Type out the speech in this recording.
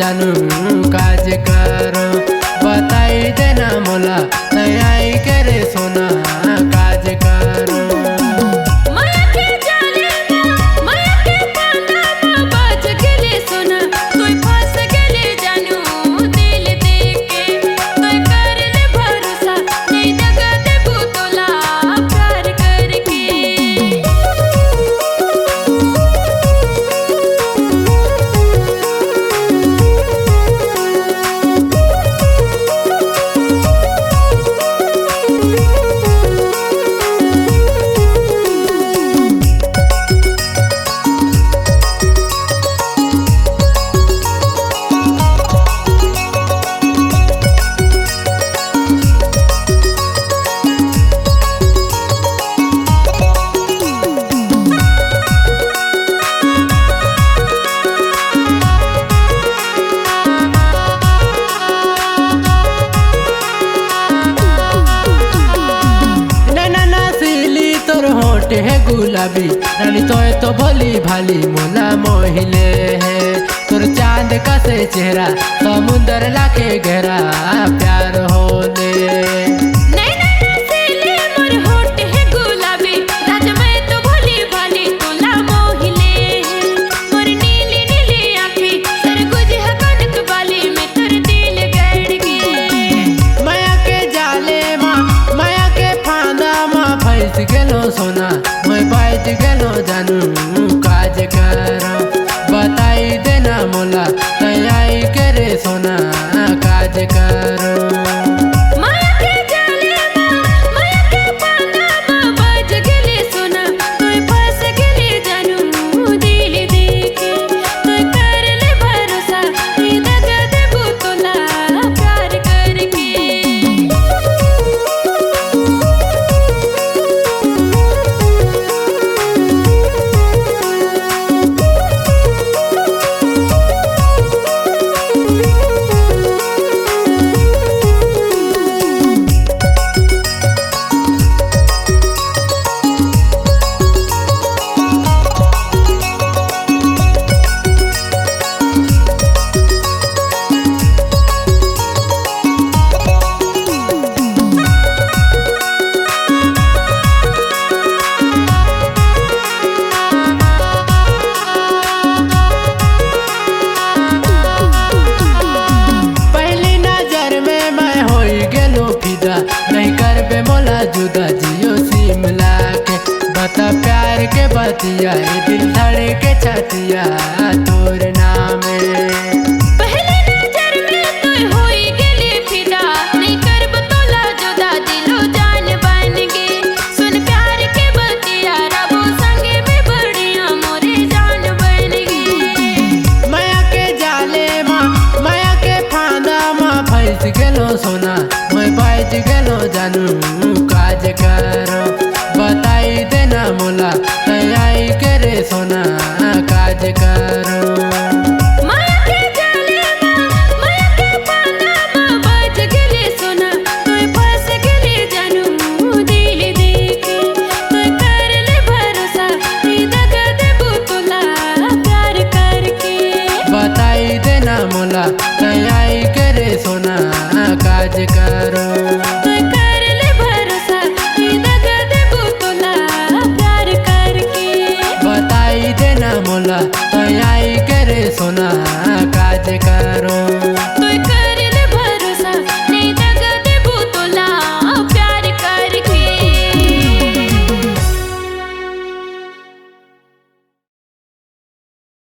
जानू काज करो बताई देना मोला आई के रे सोना काज करो। होठ है गुलाबी रानी तो भोली भाली मोला मोहिले है तोर चांद का से चेहरा समुंदर लाके गहरा प्यार होले। गेलो सोना मैं बाज गेलो जानू काज करो बताई देना मोला आई के रे सोना काज करो। नहीं कर बे मोला जुदा जियो सिमला के बता प्यार के बतिया दिल धड़े के छतिया तोर नामे। पहले नजर में तू होई गेली फिदा नहीं कर बतोला जुदा दिलो जान बन गे सुन प्यार के बतिया रबो संगे में बढ़िया मोरे जान बन गे। माया के जाले माया के फांदा फंस गेलो सोना मैं बाज गेलो जानू काज करो बताई देना मोला आई के रे सोना काज करो। माया के जाले माया के फांदा बाज गेले सोना तू फंस गेले जानू दिल देके तू कर ले भरोसा दगा देबू तोला प्यार करके बताई देना मोला आई के रे सोना काज करो। कर ले भरोसा दगा देबू तोला प्यार करके बताई देना मोला आई के रे सोना काज कर।